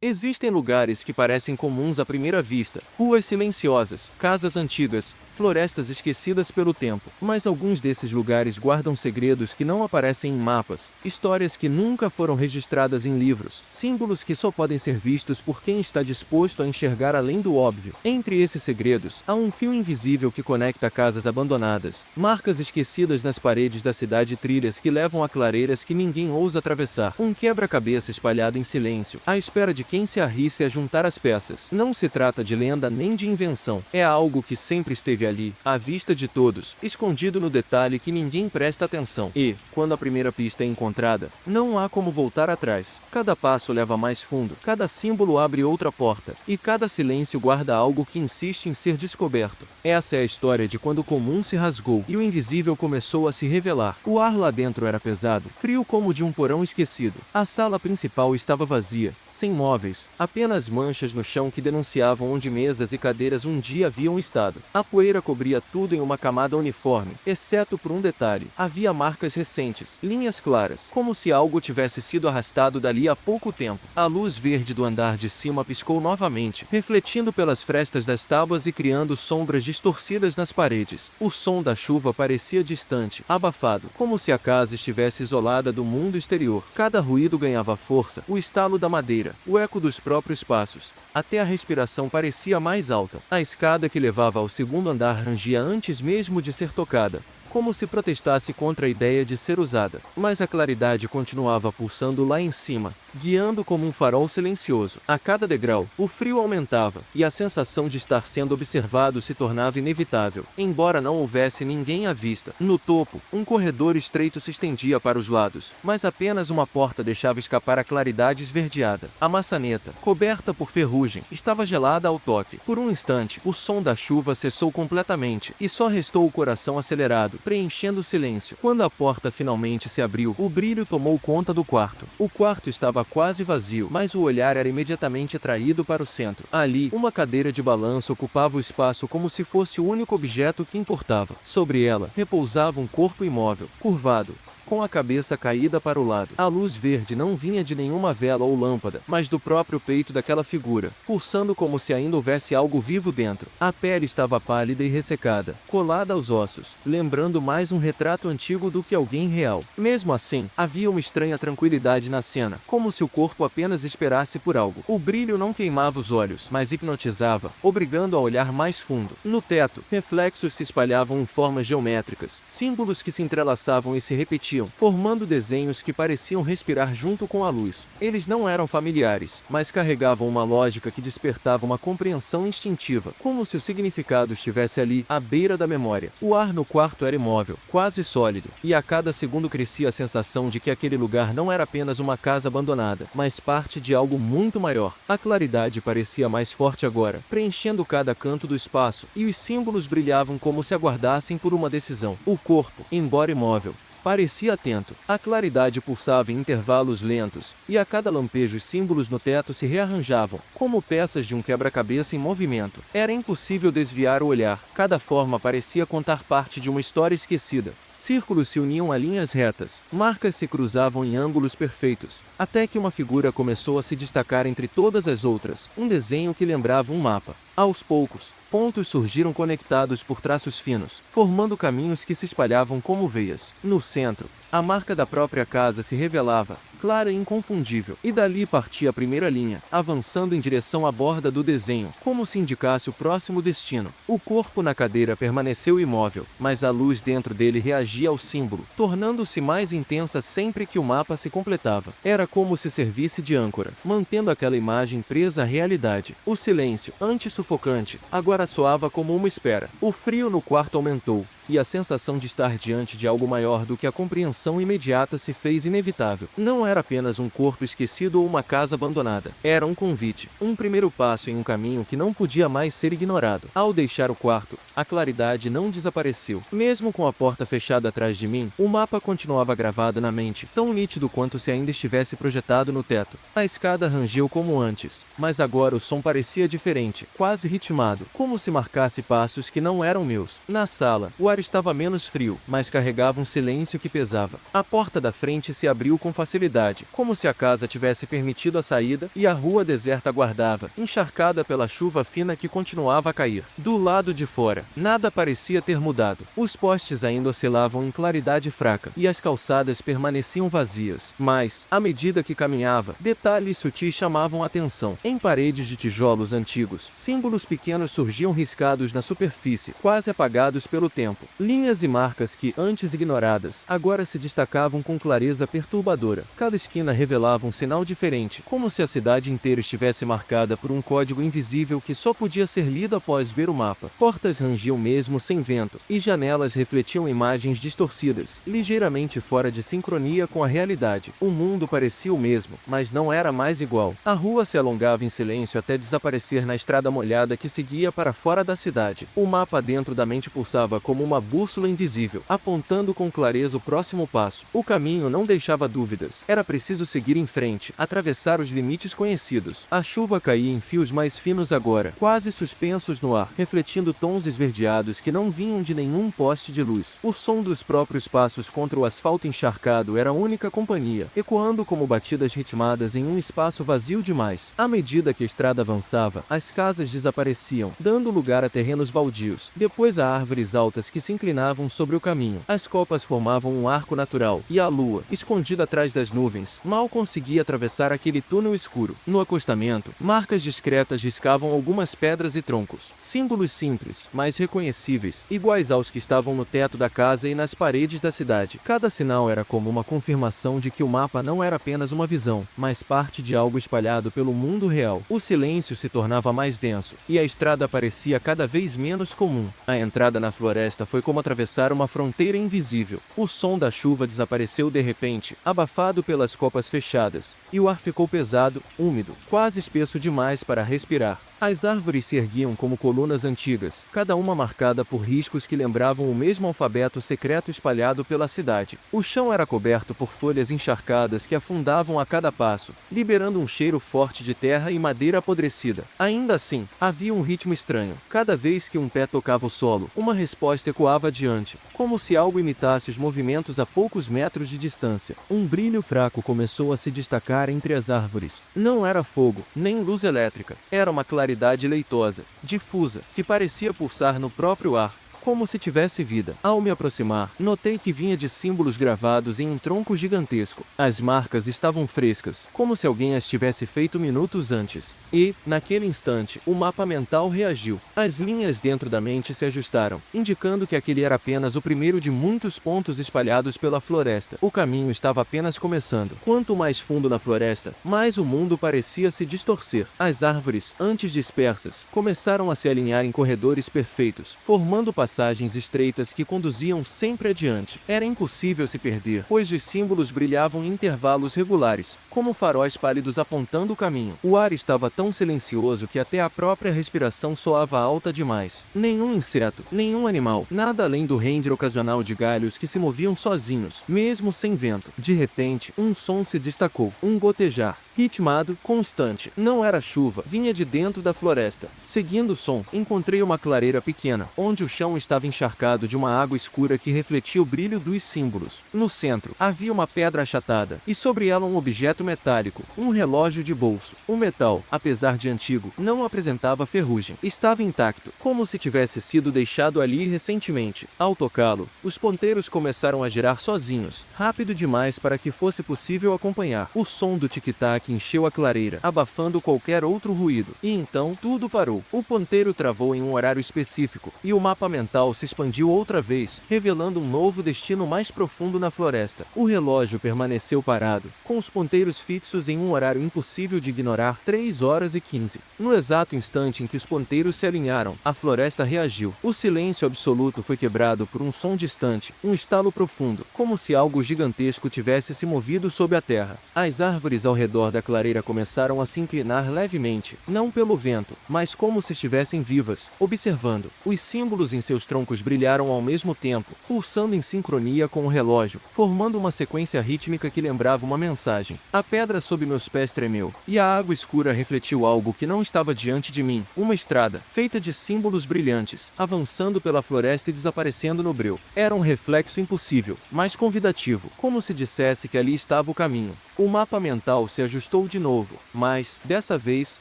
Existem lugares que parecem comuns à primeira vista, ruas silenciosas, casas antigas, florestas esquecidas pelo tempo. Mas alguns desses lugares guardam segredos que não aparecem em mapas, histórias que nunca foram registradas em livros, símbolos que só podem ser vistos por quem está disposto a enxergar além do óbvio. Entre esses segredos, há um fio invisível que conecta casas abandonadas, marcas esquecidas nas paredes da cidade e trilhas que levam a clareiras que ninguém ousa atravessar. Um quebra-cabeça espalhado em silêncio, à espera de quem se arrisque a juntar as peças. Não se trata de lenda nem de invenção. É algo que sempre esteve ali, à vista de todos, escondido no detalhe que ninguém presta atenção. E, quando a primeira pista é encontrada, não há como voltar atrás. Cada passo leva mais fundo, cada símbolo abre outra porta, e cada silêncio guarda algo que insiste em ser descoberto. Essa é a história de quando o comum se rasgou e o invisível começou a se revelar. O ar lá dentro era pesado, frio como de um porão esquecido. A sala principal estava vazia, sem móveis, apenas manchas no chão que denunciavam onde mesas e cadeiras um dia haviam estado. A poeira cobria tudo em uma camada uniforme, exceto por um detalhe. Havia marcas recentes, linhas claras, como se algo tivesse sido arrastado dali há pouco tempo. A luz verde do andar de cima piscou novamente, refletindo pelas frestas das tábuas e criando sombras distorcidas nas paredes. O som da chuva parecia distante, abafado, como se a casa estivesse isolada do mundo exterior. Cada ruído ganhava força, o estalo da madeira, o eco dos próprios passos. Até a respiração parecia mais alta. A escada que levava ao segundo andar rangia antes mesmo de ser tocada, como se protestasse contra a ideia de ser usada. Mas a claridade continuava pulsando lá em cima, guiando como um farol silencioso. A cada degrau, o frio aumentava, e a sensação de estar sendo observado se tornava inevitável, embora não houvesse ninguém à vista. No topo, um corredor estreito se estendia para os lados, mas apenas uma porta deixava escapar a claridade esverdeada. A maçaneta, coberta por ferrugem, estava gelada ao toque. Por um instante, o som da chuva cessou completamente, e só restou o coração acelerado, preenchendo o silêncio. Quando a porta finalmente se abriu, o brilho tomou conta do quarto. O quarto estava quase vazio, mas o olhar era imediatamente atraído para o centro. Ali, uma cadeira de balanço ocupava o espaço como se fosse o único objeto que importava. Sobre ela, repousava um corpo imóvel, curvado, com a cabeça caída para o lado. A luz verde não vinha de nenhuma vela ou lâmpada, mas do próprio peito daquela figura, pulsando como se ainda houvesse algo vivo dentro. A pele estava pálida e ressecada, colada aos ossos, lembrando mais um retrato antigo do que alguém real. Mesmo assim, havia uma estranha tranquilidade na cena, como se o corpo apenas esperasse por algo. O brilho não queimava os olhos, mas hipnotizava, obrigando a olhar mais fundo. No teto, reflexos se espalhavam em formas geométricas, símbolos que se entrelaçavam e se repetiam, formando desenhos que pareciam respirar junto com a luz. Eles não eram familiares, mas carregavam uma lógica que despertava uma compreensão instintiva, como se o significado estivesse ali, à beira da memória. O ar no quarto era imóvel, quase sólido, e a cada segundo crescia a sensação de que aquele lugar não era apenas uma casa abandonada, mas parte de algo muito maior. A claridade parecia mais forte agora, preenchendo cada canto do espaço, e os símbolos brilhavam como se aguardassem por uma decisão. O corpo, embora imóvel, parecia atento. A claridade pulsava em intervalos lentos, e a cada lampejo os símbolos no teto se rearranjavam, como peças de um quebra-cabeça em movimento. Era impossível desviar o olhar. Cada forma parecia contar parte de uma história esquecida. Círculos se uniam a linhas retas, marcas se cruzavam em ângulos perfeitos, até que uma figura começou a se destacar entre todas as outras, um desenho que lembrava um mapa. Aos poucos, pontos surgiram conectados por traços finos, formando caminhos que se espalhavam como veias. No centro, a marca da própria casa se revelava, clara e inconfundível, e dali partia a primeira linha, avançando em direção à borda do desenho, como se indicasse o próximo destino. O corpo na cadeira permaneceu imóvel, mas a luz dentro dele reagia ao símbolo, tornando-se mais intensa sempre que o mapa se completava. Era como se servisse de âncora, mantendo aquela imagem presa à realidade. O silêncio, antes sufocante, agora soava como uma espera. O frio no quarto aumentou, e a sensação de estar diante de algo maior do que a compreensão imediata se fez inevitável. Não era apenas um corpo esquecido ou uma casa abandonada. Era um convite, um primeiro passo em um caminho que não podia mais ser ignorado. Ao deixar o quarto, a claridade não desapareceu. Mesmo com a porta fechada atrás de mim, o mapa continuava gravado na mente, tão nítido quanto se ainda estivesse projetado no teto. A escada rangeu como antes, mas agora o som parecia diferente, quase ritmado, como se marcasse passos que não eram meus. Na sala, o ar estava menos frio, mas carregava um silêncio que pesava. A porta da frente se abriu com facilidade, como se a casa tivesse permitido a saída, e a rua deserta aguardava, encharcada pela chuva fina que continuava a cair. Do lado de fora, nada parecia ter mudado. Os postes ainda oscilavam em claridade fraca, e as calçadas permaneciam vazias. Mas, à medida que caminhava, detalhes sutis chamavam a atenção. Em paredes de tijolos antigos, símbolos pequenos surgiam riscados na superfície, quase apagados pelo tempo. Linhas e marcas que, antes ignoradas, agora se destacavam com clareza perturbadora. Cada esquina revelava um sinal diferente, como se a cidade inteira estivesse marcada por um código invisível que só podia ser lido após ver o mapa. Portas rangiam mesmo sem vento, e janelas refletiam imagens distorcidas, ligeiramente fora de sincronia com a realidade. O mundo parecia o mesmo, mas não era mais igual. A rua se alongava em silêncio até desaparecer na estrada molhada que seguia para fora da cidade. O mapa dentro da mente pulsava como uma bússola invisível, apontando com clareza o próximo passo. O caminho não deixava dúvidas. Era preciso seguir em frente, atravessar os limites conhecidos. A chuva caía em fios mais finos agora, quase suspensos no ar, refletindo tons esverdeados que não vinham de nenhum poste de luz. O som dos próprios passos contra o asfalto encharcado era a única companhia, ecoando como batidas ritmadas em um espaço vazio demais. À medida que a estrada avançava, as casas desapareciam, dando lugar a terrenos baldios, depois a árvores altas que se inclinavam sobre o caminho. As copas formavam um arco natural, e a lua, escondida atrás das nuvens, mal conseguia atravessar aquele túnel escuro. No acostamento, marcas discretas riscavam algumas pedras e troncos, símbolos simples, mas reconhecíveis, iguais aos que estavam no teto da casa e nas paredes da cidade. Cada sinal era como uma confirmação de que o mapa não era apenas uma visão, mas parte de algo espalhado pelo mundo real. O silêncio se tornava mais denso, e a estrada parecia cada vez menos comum. A entrada na floresta foi como atravessar uma fronteira invisível. O som da chuva desapareceu de repente, abafado pelas copas fechadas, e o ar ficou pesado, úmido, quase espesso demais para respirar. As árvores se erguiam como colunas antigas, cada uma marcada por riscos que lembravam o mesmo alfabeto secreto espalhado pela cidade. O chão era coberto por folhas encharcadas que afundavam a cada passo, liberando um cheiro forte de terra e madeira apodrecida. Ainda assim, havia um ritmo estranho. Cada vez que um pé tocava o solo, uma resposta ecoava adiante, como se algo imitasse os movimentos a poucos metros de distância. Um brilho fraco começou a se destacar entre as árvores. Não era fogo, nem luz elétrica. Era uma claridade leitosa, difusa, que parecia pulsar no próprio ar, como se tivesse vida. Ao me aproximar, notei que vinha de símbolos gravados em um tronco gigantesco. As marcas estavam frescas, como se alguém as tivesse feito minutos antes. E, naquele instante, o mapa mental reagiu. As linhas dentro da mente se ajustaram, indicando que aquele era apenas o primeiro de muitos pontos espalhados pela floresta. O caminho estava apenas começando. Quanto mais fundo na floresta, mais o mundo parecia se distorcer. As árvores, antes dispersas, começaram a se alinhar em corredores perfeitos, formando passagens estreitas que conduziam sempre adiante. Era impossível se perder, pois os símbolos brilhavam em intervalos regulares, como faróis pálidos apontando o caminho. O ar estava tão silencioso que até a própria respiração soava alta demais. Nenhum inseto, nenhum animal, nada além do render ocasional de galhos que se moviam sozinhos, mesmo sem vento. De repente, um som se destacou, um gotejar, ritmado, constante. Não era chuva, vinha de dentro da floresta. Seguindo o som, encontrei uma clareira pequena, onde o chão estava encharcado de uma água escura que refletia o brilho dos símbolos. No centro, havia uma pedra achatada, e sobre ela um objeto metálico, um relógio de bolso. O metal, apesar de antigo, não apresentava ferrugem. Estava intacto, como se tivesse sido deixado ali recentemente. Ao tocá-lo, os ponteiros começaram a girar sozinhos, rápido demais para que fosse possível acompanhar. O som do tic-tac encheu a clareira, abafando qualquer outro ruído. E então, tudo parou. O ponteiro travou em um horário específico, e o mapa mental se expandiu outra vez, revelando um novo destino mais profundo na floresta. O relógio permaneceu parado, com os ponteiros fixos em um horário impossível de ignorar, 3h15. No exato instante em que os ponteiros se alinharam, a floresta reagiu. O silêncio absoluto foi quebrado por um som distante, um estalo profundo, como se algo gigantesco tivesse se movido sob a terra. As árvores ao redor da clareira começaram a se inclinar levemente, não pelo vento, mas como se estivessem vivas, observando. Os símbolos em seus troncos brilharam ao mesmo tempo, pulsando em sincronia com o relógio, formando uma sequência rítmica que lembrava uma mensagem. A pedra sob meus pés tremeu, e a água escura refletiu algo que não estava diante de mim, uma estrada, feita de símbolos brilhantes, avançando pela floresta e desaparecendo no breu. Era um reflexo impossível, mas convidativo, como se dissesse que ali estava o caminho. O mapa mental se ajustou de novo, mas, dessa vez,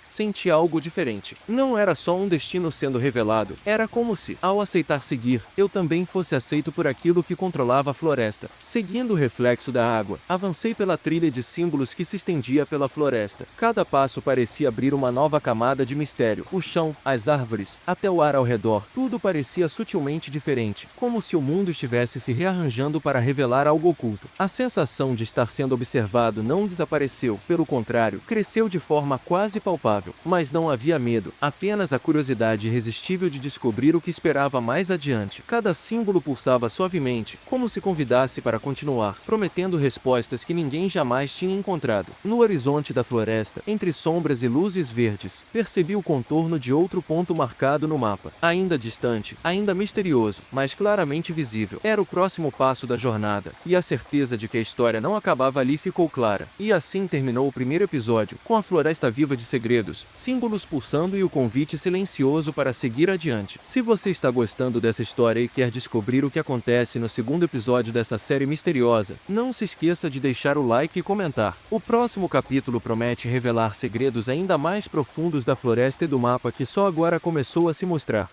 senti algo diferente. Não era só um destino sendo revelado, era como se, ao aceitar seguir, eu também fosse aceito por aquilo que controlava a floresta. Seguindo o reflexo da água, avancei pela trilha de símbolos que se estendia pela floresta. Cada passo parecia abrir uma nova camada de mistério. O chão, as árvores, até o ar ao redor, tudo parecia sutilmente diferente, como se o mundo estivesse se rearranjando para revelar algo oculto. A sensação de estar sendo observado não desapareceu, pelo contrário, cresceu de forma quase palpável. Mas não havia medo, apenas a curiosidade irresistível de descobrir o que esperava mais adiante. Cada símbolo pulsava suavemente, como se convidasse para continuar, prometendo respostas que ninguém jamais tinha encontrado. No horizonte da floresta, entre sombras e luzes verdes, percebi o contorno de outro ponto marcado no mapa. Ainda distante, ainda misterioso, mas claramente visível. Era o próximo passo da jornada, e a certeza de que a história não acabava ali ficou clara. E assim terminou o primeiro episódio, com a floresta viva de segredos, símbolos pulsando e o convite silencioso para seguir adiante. Se você está gostando dessa história e quer descobrir o que acontece no segundo episódio dessa série misteriosa, não se esqueça de deixar o like e comentar. O próximo capítulo promete revelar segredos ainda mais profundos da floresta e do mapa que só agora começou a se mostrar.